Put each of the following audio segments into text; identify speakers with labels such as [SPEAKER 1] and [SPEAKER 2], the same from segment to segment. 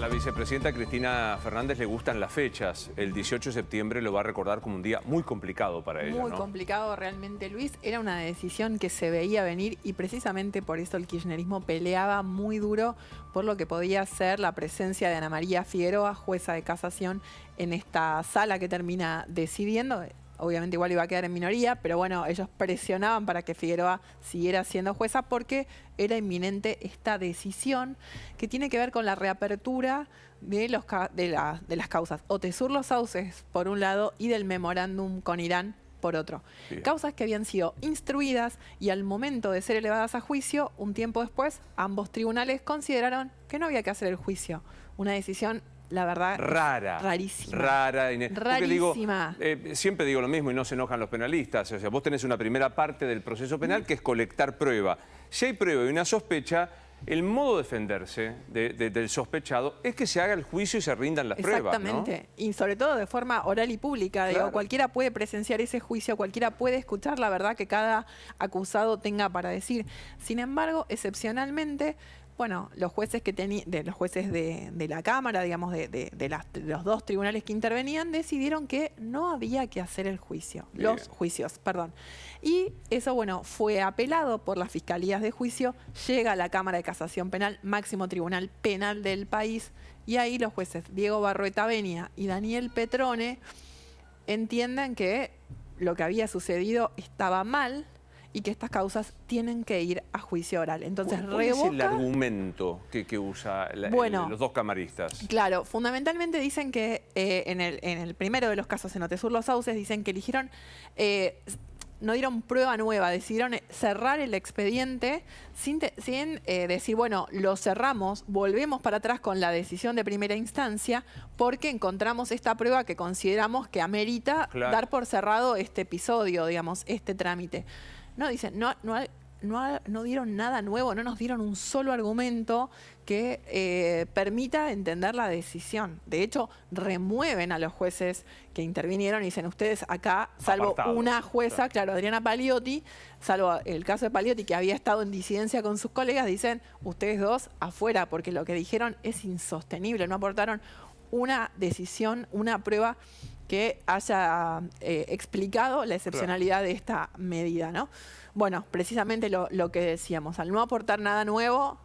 [SPEAKER 1] la vicepresidenta Cristina Fernández le gustan las fechas. El 18 de septiembre lo va a recordar como un día muy complicado para ella,
[SPEAKER 2] Muy
[SPEAKER 1] ¿no?
[SPEAKER 2] complicado realmente, Luis. Era una decisión que se veía venir y precisamente por eso el kirchnerismo peleaba muy duro por lo que podía ser la presencia de Ana María Figueroa, jueza de casación, en esta sala que termina decidiendo. Obviamente igual iba a quedar en minoría, pero bueno, ellos presionaban para que Figueroa siguiera siendo jueza porque era inminente esta decisión que tiene que ver con la reapertura de las causas Otesur Los Sauces, por un lado, y del memorándum con Irán, por otro.
[SPEAKER 1] Bien.
[SPEAKER 2] Causas que habían sido instruidas y al momento de ser elevadas a juicio, un tiempo después, ambos tribunales consideraron que no había que hacer el juicio. Una decisión, la verdad, rarísima. Rarísima.
[SPEAKER 1] Siempre digo lo mismo y no se enojan los penalistas. O sea, vos tenés una primera parte del proceso penal que es colectar prueba. Si hay prueba y una sospecha, el modo de defenderse del sospechado es que se haga el juicio y se rindan las pruebas, ¿no?
[SPEAKER 2] Exactamente. Y sobre todo de forma oral y pública.
[SPEAKER 1] Claro.
[SPEAKER 2] Digo, cualquiera puede presenciar ese juicio, cualquiera puede escuchar la verdad que cada acusado tenga para decir. Sin embargo, excepcionalmente, bueno, los jueces de la Cámara, digamos, de los dos tribunales que intervenían, decidieron que no había que hacer el juicio.
[SPEAKER 1] Bien.
[SPEAKER 2] Los juicios, perdón. Y eso, bueno, fue apelado por las fiscalías de juicio, llega a la Cámara de Casación Penal, máximo tribunal penal del país, y ahí los jueces Diego Barroeta Benia y Daniel Petrone entienden que lo que había sucedido estaba mal, y que estas causas tienen que ir a juicio oral. Entonces,
[SPEAKER 1] ¿Cuál es el argumento que usa los dos camaristas?
[SPEAKER 2] Claro, fundamentalmente dicen que en el primero de los casos en Otesur Los Sauces, dicen que eligieron, no dieron prueba nueva, decidieron cerrar el expediente sin decir, bueno, lo cerramos, volvemos para atrás con la decisión de primera instancia porque encontramos esta prueba que consideramos que amerita dar por cerrado este episodio, digamos, este trámite. No, dicen, no dieron nada nuevo, no nos dieron un solo argumento que permita entender la decisión. De hecho, remueven a los jueces que intervinieron y dicen, ustedes acá, salvo una jueza, claro, Adriana Paliotti, salvo el caso de Paliotti, que había estado en disidencia con sus colegas, dicen, ustedes dos afuera, porque lo que dijeron es insostenible, no aportaron una decisión, una prueba que haya explicado la excepcionalidad de esta medida, ¿no? Bueno, precisamente lo que decíamos, al no aportar nada nuevo,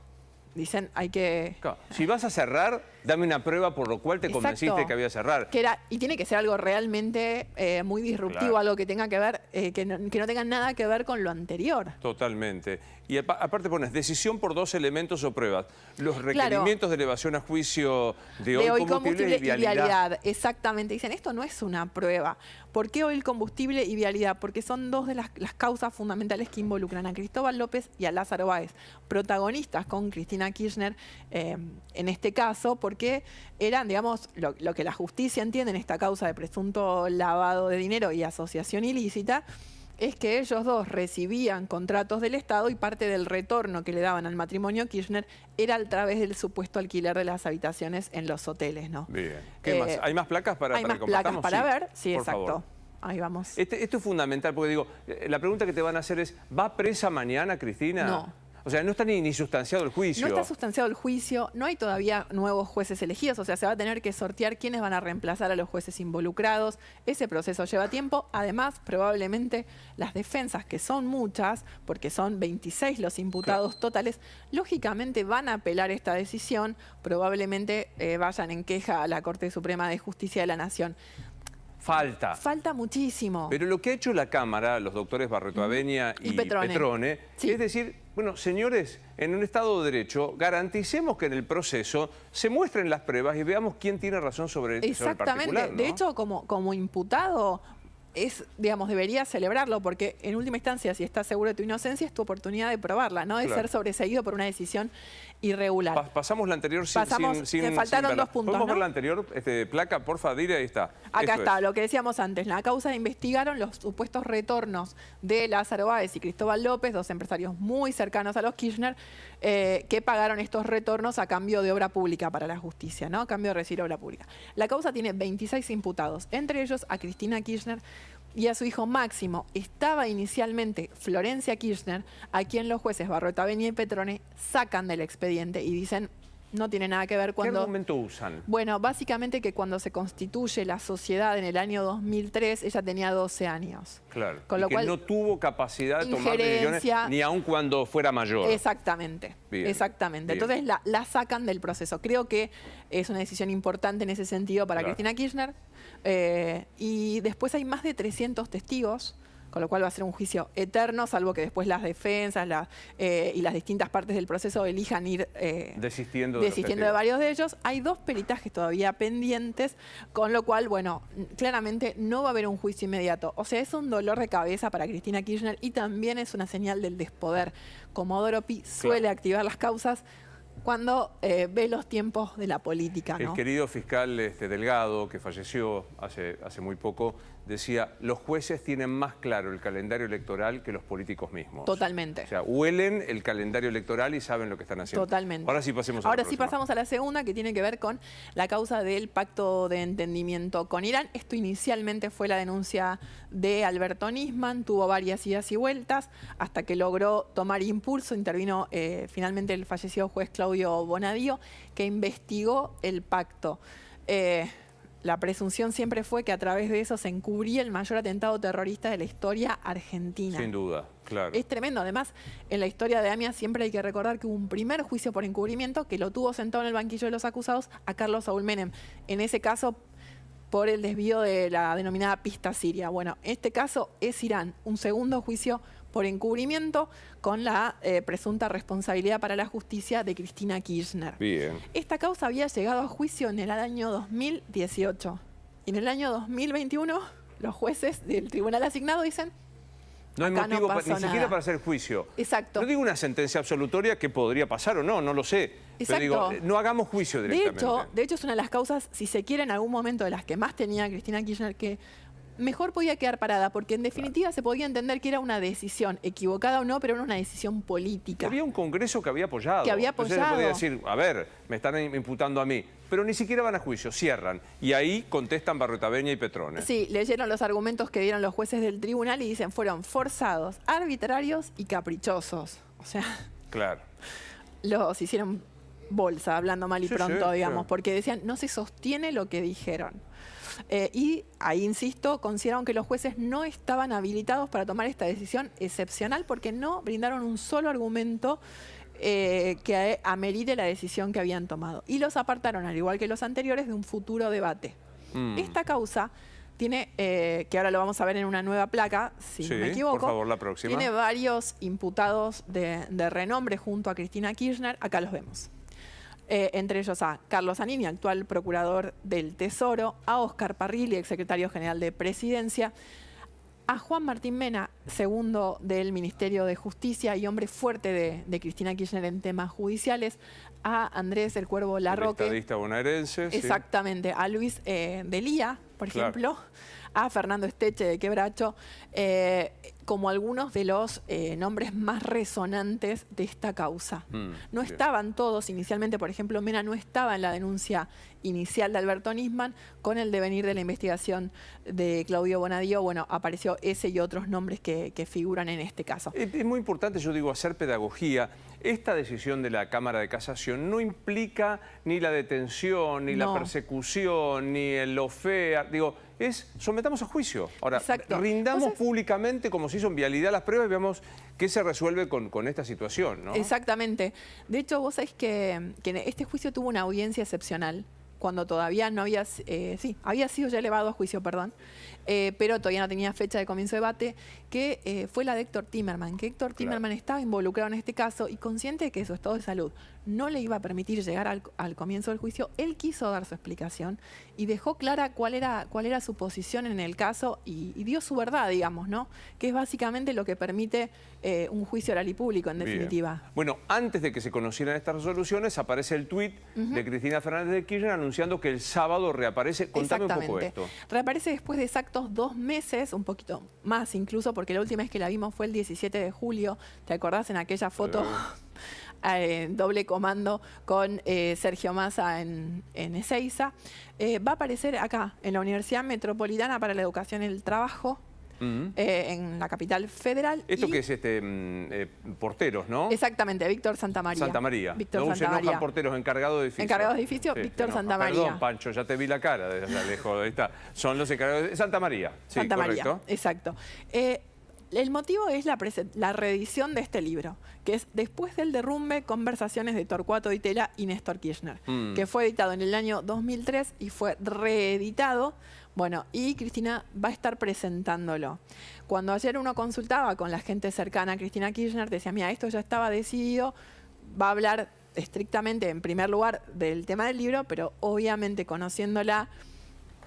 [SPEAKER 2] dicen hay que...
[SPEAKER 1] Claro. Si vas a cerrar, dame una prueba por lo cual te convenciste que había que cerrar.
[SPEAKER 2] Y tiene que ser algo realmente muy disruptivo, algo que tenga que ver, que no tenga nada que ver con lo anterior.
[SPEAKER 1] Totalmente. Y aparte pones decisión por dos elementos o pruebas. Los requerimientos de elevación a juicio de oil combustible y vialidad.
[SPEAKER 2] Exactamente. Dicen, esto no es una prueba. ¿Por qué oil combustible y vialidad? Porque son dos de las causas fundamentales que involucran a Cristóbal López y a Lázaro Báez, protagonistas con Cristina Kirchner en este caso, porque eran, digamos, lo que la justicia entiende en esta causa de presunto lavado de dinero y asociación ilícita, es que ellos dos recibían contratos del Estado y parte del retorno que le daban al matrimonio Kirchner era a través del supuesto alquiler de las habitaciones en los hoteles, ¿no?
[SPEAKER 1] Bien. ¿Qué más? ¿Hay más placas para que compartamos?
[SPEAKER 2] Hay más placas para ver, sí,
[SPEAKER 1] por
[SPEAKER 2] exacto.
[SPEAKER 1] Favor.
[SPEAKER 2] Ahí vamos.
[SPEAKER 1] Esto es fundamental, porque digo, la pregunta que te van a hacer es, ¿va presa mañana, Cristina?
[SPEAKER 2] No.
[SPEAKER 1] O sea, no está ni sustanciado el juicio.
[SPEAKER 2] No está sustanciado el juicio, no hay todavía nuevos jueces elegidos, o sea, se va a tener que sortear quiénes van a reemplazar a los jueces involucrados. Ese proceso lleva tiempo. Además, probablemente las defensas, que son muchas, porque son 26 los imputados totales, lógicamente van a apelar esta decisión, probablemente vayan en queja a la Corte Suprema de Justicia de la Nación. Falta muchísimo.
[SPEAKER 1] Pero lo que ha hecho la Cámara, los doctores Barroeta Benia y Petrone, es decir, bueno, señores, en un Estado de Derecho, garanticemos que en el proceso se muestren las pruebas y veamos quién tiene razón sobre el particular.
[SPEAKER 2] Exactamente.
[SPEAKER 1] ¿No?
[SPEAKER 2] De hecho, como imputado, digamos, debería celebrarlo, porque en última instancia, si estás seguro de tu inocencia, es tu oportunidad de probarla, no de ser sobreseído por una decisión irregular.
[SPEAKER 1] Pasamos la anterior sin
[SPEAKER 2] faltaron dos puntos,
[SPEAKER 1] ¿Podemos ver la anterior placa, porfa, Dile? Ahí está.
[SPEAKER 2] Acá está, lo que decíamos antes. La causa investigaron los supuestos retornos de Lázaro Báez y Cristóbal López, dos empresarios muy cercanos a los Kirchner, que pagaron estos retornos a cambio de obra pública para la justicia, ¿no? A cambio de recibir obra pública. La causa tiene 26 imputados, entre ellos a Cristina Kirchner y a su hijo Máximo. Estaba inicialmente Florencia Kirchner, a quien los jueces Barroeta Benia y Petrone sacan del expediente y dicen, No tiene nada que ver
[SPEAKER 1] ¿Qué
[SPEAKER 2] cuando...
[SPEAKER 1] argumento usan?
[SPEAKER 2] Bueno, básicamente que cuando se constituye la sociedad en el año 2003, ella tenía 12 años.
[SPEAKER 1] Claro,
[SPEAKER 2] Con lo
[SPEAKER 1] y que
[SPEAKER 2] cual,
[SPEAKER 1] no tuvo capacidad de tomar
[SPEAKER 2] injerencia...
[SPEAKER 1] decisiones ni aun cuando fuera mayor.
[SPEAKER 2] Exactamente,
[SPEAKER 1] Bien,
[SPEAKER 2] exactamente.
[SPEAKER 1] bien.
[SPEAKER 2] Entonces la sacan del proceso. Creo que es una decisión importante en ese sentido para
[SPEAKER 1] Claro.
[SPEAKER 2] Cristina Kirchner. Y después hay más de 300 testigos, con lo cual va a ser un juicio eterno, salvo que después las defensas y las distintas partes del proceso elijan ir
[SPEAKER 1] Desistiendo
[SPEAKER 2] de varios de ellos. Hay 2 peritajes todavía pendientes, con lo cual, bueno, claramente no va a haber un juicio inmediato. O sea, es un dolor de cabeza para Cristina Kirchner y también es una señal del despoder. Comodoro Pi suele activar las causas cuando ve los tiempos de la política, ¿no?
[SPEAKER 1] El querido fiscal Delgado, que falleció hace muy poco, decía, los jueces tienen más claro el calendario electoral que los políticos mismos.
[SPEAKER 2] Totalmente.
[SPEAKER 1] O sea, huelen el calendario electoral y saben lo que están haciendo.
[SPEAKER 2] Totalmente.
[SPEAKER 1] Ahora sí pasemos a la próxima.
[SPEAKER 2] Pasamos a la segunda, que tiene que ver con la causa del pacto de entendimiento con Irán. Esto inicialmente fue la denuncia de Alberto Nisman, tuvo varias idas y vueltas, hasta que logró tomar impulso. Intervino finalmente el fallecido juez Claudio Bonadío, que investigó el pacto. La presunción siempre fue que a través de eso se encubría el mayor atentado terrorista de la historia argentina.
[SPEAKER 1] Sin duda, claro.
[SPEAKER 2] Es tremendo. Además, en la historia de AMIA siempre hay que recordar que hubo un primer juicio por encubrimiento que lo tuvo sentado en el banquillo de los acusados a Carlos Saúl Menem. En ese caso, por el desvío de la denominada pista siria. Bueno, en este caso es Irán. Un segundo juicio por encubrimiento con la presunta responsabilidad para la justicia de Cristina Kirchner.
[SPEAKER 1] Bien.
[SPEAKER 2] Esta causa había llegado a juicio en el año 2018. Y en el año 2021, los jueces del tribunal asignado dicen...
[SPEAKER 1] No hay
[SPEAKER 2] acá
[SPEAKER 1] motivo
[SPEAKER 2] pasó
[SPEAKER 1] ni siquiera
[SPEAKER 2] nada.
[SPEAKER 1] para hacer juicio.
[SPEAKER 2] Exacto.
[SPEAKER 1] No digo una sentencia absolutoria que podría pasar o no, no lo sé.
[SPEAKER 2] Exacto.
[SPEAKER 1] Pero digo, no hagamos juicio directamente.
[SPEAKER 2] De hecho, es una de las causas, si se quiere, en algún momento de las que más tenía Cristina Kirchner, que mejor podía quedar parada, porque en definitiva se podía entender que era una decisión, equivocada o no, pero era una decisión política.
[SPEAKER 1] Había un Congreso que había apoyado. Entonces se podía decir, a ver, me están imputando a mí. Pero ni siquiera van a juicio, cierran. Y ahí contestan Barroetaveña y Petrone.
[SPEAKER 2] Sí, leyeron los argumentos que dieron los jueces del tribunal y dicen fueron forzados, arbitrarios y caprichosos. O sea,
[SPEAKER 1] Claro.
[SPEAKER 2] los hicieron bolsa, hablando mal y
[SPEAKER 1] Sí,
[SPEAKER 2] pronto,
[SPEAKER 1] sí,
[SPEAKER 2] digamos,
[SPEAKER 1] sí.
[SPEAKER 2] porque decían no se sostiene lo que dijeron. Y ahí, insisto, consideraron que los jueces no estaban habilitados para tomar esta decisión excepcional porque no brindaron un solo argumento que amerite la decisión que habían tomado. Y los apartaron, al igual que los anteriores, de un futuro debate. Esta causa tiene, que ahora lo vamos a ver en una nueva placa, si no me equivoco.
[SPEAKER 1] Por favor, la próxima.
[SPEAKER 2] Tiene varios imputados de renombre junto a Cristina Kirchner. Acá los vemos. Entre ellos a Carlos Zanini, actual procurador del Tesoro, a Óscar Parrilli, exsecretario general de Presidencia, a Juan Martín Mena, segundo del Ministerio de Justicia y hombre fuerte de Cristina Kirchner en temas judiciales, a Andrés del Cuervo Larroque.
[SPEAKER 1] El estadista bonaerense.
[SPEAKER 2] Exactamente, a Luis Delía, por ejemplo, a Fernando Esteche de Quebracho, como algunos de los nombres más resonantes de esta causa. No estaban todos inicialmente, por ejemplo, Mena no estaba en la denuncia inicial de Alberto Nisman. Con el devenir de la investigación de Claudio Bonadío, bueno, apareció ese y otros nombres que figuran en este caso.
[SPEAKER 1] Es muy importante, yo digo, hacer pedagogía. Esta decisión de la Cámara de Casación no implica ni la detención, ni la persecución, ni el lawfare. Digo, es sometamos a juicio. Ahora, rindamos públicamente, como se hizo en Vialidad, las pruebas y veamos qué se resuelve con esta situación, ¿no?
[SPEAKER 2] Exactamente. De hecho, vos sabés que este juicio tuvo una audiencia excepcional, cuando todavía no había, había sido ya elevado a juicio, perdón, pero todavía no tenía fecha de comienzo de debate, que fue la de Héctor Timerman, que Héctor Timerman estaba involucrado en este caso y consciente de que su estado de salud no le iba a permitir llegar al comienzo del juicio, él quiso dar su explicación y dejó clara cuál era su posición en el caso y dio su verdad, digamos, ¿no? Que es básicamente lo que permite un juicio oral y público, en definitiva.
[SPEAKER 1] Bien. Bueno, antes de que se conocieran estas resoluciones, aparece el tuit de Cristina Fernández de Kirchner anunciando que el sábado reaparece. Contame un poco esto. Reaparece
[SPEAKER 2] después de exactos 2 meses, un poquito más incluso, porque la última vez que la vimos fue el 17 de julio. ¿Te acordás en aquella foto? Doble comando con Sergio Massa en Ezeiza. Va a aparecer acá, en la Universidad Metropolitana para la Educación y el Trabajo. en la capital federal.
[SPEAKER 1] Esto que es porteros, ¿no?
[SPEAKER 2] Exactamente, Víctor Santamaría.
[SPEAKER 1] Santamaría.
[SPEAKER 2] Víctor
[SPEAKER 1] No se
[SPEAKER 2] Santamaría.
[SPEAKER 1] enojan porteros encargados de edificio.
[SPEAKER 2] Encargados de edificio,
[SPEAKER 1] Sí,
[SPEAKER 2] Víctor
[SPEAKER 1] se
[SPEAKER 2] Santamaría.
[SPEAKER 1] Perdón, Pancho, ya te vi la cara desde lejos. Ahí está. Son los encargados de Santa María. Sí,
[SPEAKER 2] Santa María,
[SPEAKER 1] correcto.
[SPEAKER 2] exacto. El motivo es la reedición de este libro, que es Después del derrumbe, conversaciones de Torcuato Di Tella y Néstor Kirchner, que fue editado en el año 2003 y fue reeditado. Bueno, y Cristina va a estar presentándolo. Cuando ayer uno consultaba con la gente cercana a Cristina Kirchner, decía, mira, esto ya estaba decidido, va a hablar estrictamente, en primer lugar, del tema del libro, pero obviamente conociéndola,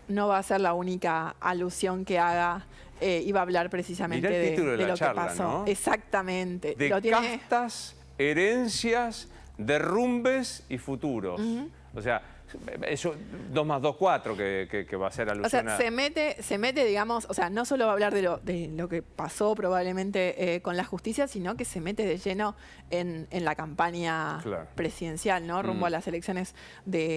[SPEAKER 2] no va a ser la única alusión que haga. Iba a hablar precisamente
[SPEAKER 1] Mirá el título de la
[SPEAKER 2] lo
[SPEAKER 1] charla,
[SPEAKER 2] que pasó.
[SPEAKER 1] ¿no?
[SPEAKER 2] Exactamente.
[SPEAKER 1] De
[SPEAKER 2] Lo tiene...
[SPEAKER 1] castas, herencias, derrumbes y futuros. O sea, eso 2 más 2, 4 que va a ser alusión
[SPEAKER 2] O sea,
[SPEAKER 1] a...
[SPEAKER 2] se mete, digamos, o sea, no solo va a hablar de lo que pasó probablemente con la justicia, sino que se mete de lleno en la campaña presidencial, ¿no? Rumbo a las elecciones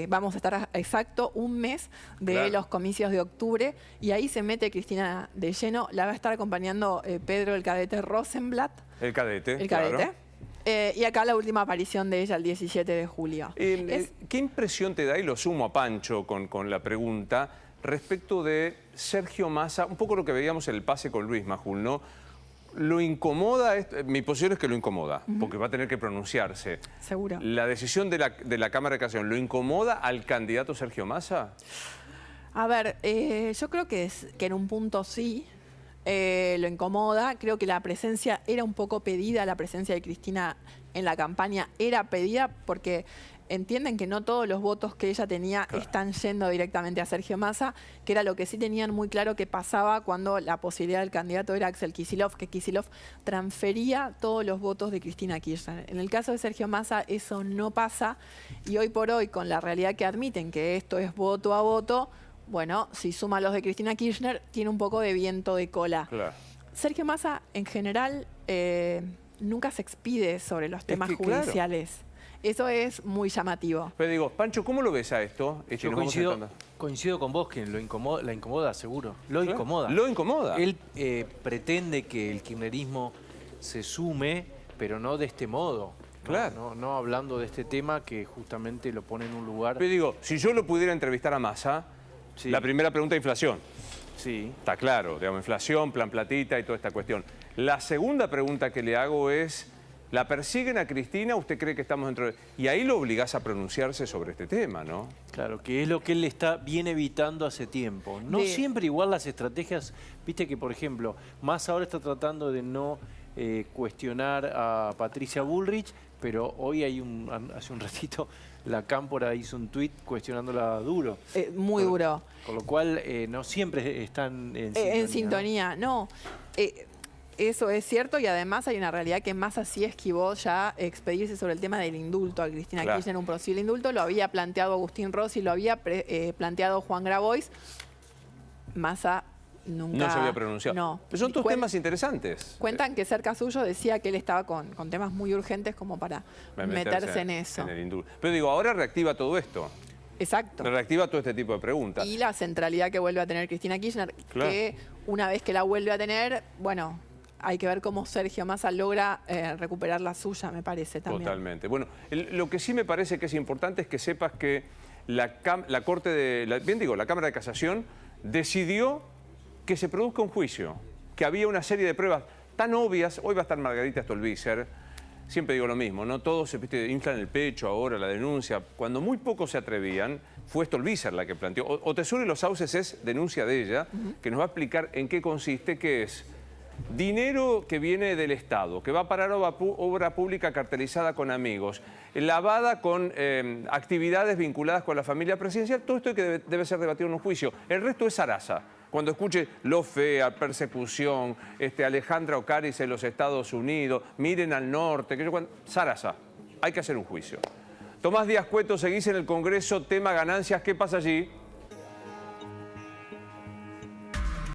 [SPEAKER 2] vamos a estar exacto un mes de los comicios de octubre, y ahí se mete Cristina de lleno. La va a estar acompañando Pedro el Cadete Rosenblatt.
[SPEAKER 1] El cadete,
[SPEAKER 2] El Cadete.
[SPEAKER 1] claro.
[SPEAKER 2] Y acá la última aparición de ella el 17 de julio.
[SPEAKER 1] ¿Qué impresión te da, y lo sumo a Pancho con la pregunta, respecto de Sergio Massa, un poco lo que veíamos en el pase con Luis Majul, ¿no? ¿Lo incomoda? Mi posición es que lo incomoda, porque va a tener que pronunciarse.
[SPEAKER 2] Seguro.
[SPEAKER 1] ¿La decisión de la Cámara de Casación lo incomoda al candidato Sergio Massa?
[SPEAKER 2] A ver, yo creo que en un punto sí. Lo incomoda. Creo que la presencia era un poco pedida, la presencia de Cristina en la campaña era pedida porque entienden que no todos los votos que ella tenía están yendo directamente a Sergio Massa, que era lo que sí tenían muy claro que pasaba cuando la posibilidad del candidato era Axel Kicillof, que Kicillof transfería todos los votos de Cristina Kirchner. En el caso de Sergio Massa eso no pasa, y hoy por hoy, con la realidad que admiten que esto es voto a voto, bueno, si suma los de Cristina Kirchner, tiene un poco de viento de cola.
[SPEAKER 1] Claro.
[SPEAKER 2] Sergio Massa, en general, nunca se expide sobre los temas judiciales. Eso es muy llamativo.
[SPEAKER 1] Pero digo, Pancho, ¿cómo lo ves a esto?
[SPEAKER 3] Yo coincido con vos, que la incomoda seguro. Lo incomoda.
[SPEAKER 1] Lo incomoda.
[SPEAKER 3] Él pretende que el kirchnerismo se sume, pero no de este modo.
[SPEAKER 1] Claro.
[SPEAKER 3] No hablando de este tema que justamente lo pone en un lugar...
[SPEAKER 1] Pero digo, si yo lo pudiera entrevistar a Massa, la primera pregunta es inflación.
[SPEAKER 3] Sí.
[SPEAKER 1] Está claro, digamos, inflación, plan platita y toda esta cuestión. La segunda pregunta que le hago es, ¿la persiguen a Cristina? ¿Usted cree que estamos dentro de...? Y ahí lo obligás a pronunciarse sobre este tema, ¿no?
[SPEAKER 3] Claro, que es lo que él viene evitando hace tiempo. No siempre igual las estrategias, viste que por ejemplo, Massa ahora está tratando de no cuestionar a Patricia Bullrich, pero hoy hace un ratito la Cámpora hizo un tuit cuestionándola duro.
[SPEAKER 2] Muy duro.
[SPEAKER 3] Con lo cual no siempre están en sintonía.
[SPEAKER 2] En sintonía, no. Eso es cierto, y además hay una realidad que Massa sí esquivó ya expedirse sobre el tema del indulto a Cristina Kirchner, un posible indulto. Lo había planteado Agustín Rossi, lo había planteado Juan Grabois. Massa nunca...
[SPEAKER 1] No se había pronunciado.
[SPEAKER 2] No.
[SPEAKER 1] Pero son todos temas interesantes.
[SPEAKER 2] Cuentan que cerca suyo decía que él estaba con temas muy urgentes como para meterse en eso.
[SPEAKER 1] En el indulto. Pero digo, ahora reactiva todo esto.
[SPEAKER 2] Exacto.
[SPEAKER 1] Reactiva todo este tipo de preguntas.
[SPEAKER 2] Y la centralidad que vuelve a tener Cristina Kirchner, que una vez que la vuelve a tener, bueno, hay que ver cómo Sergio Massa logra recuperar la suya, me parece también.
[SPEAKER 1] Totalmente. Bueno, lo que sí me parece que es importante es que sepas que la Corte de... la Cámara de Casación decidió que se produzca un juicio, que había una serie de pruebas tan obvias. Hoy va a estar Margarita Stolbizer. Siempre digo lo mismo, ¿no? Todos se inflan el pecho ahora, la denuncia. Cuando muy pocos se atrevían, fue Stolbizer la que planteó. Otesur y los Sauces es denuncia de ella, que nos va a explicar en qué consiste, que es dinero que viene del Estado, que va a parar obra pública cartelizada con amigos, lavada con actividades vinculadas con la familia presidencial. Todo esto que debe ser debatido en un juicio. El resto es zaraza. Cuando escuche lo fea, persecución, Alejandra Ocaris en los Estados Unidos, miren al norte, zaraza, hay que hacer un juicio. Tomás Díaz Cueto, seguís en el Congreso, tema ganancias, ¿qué pasa allí?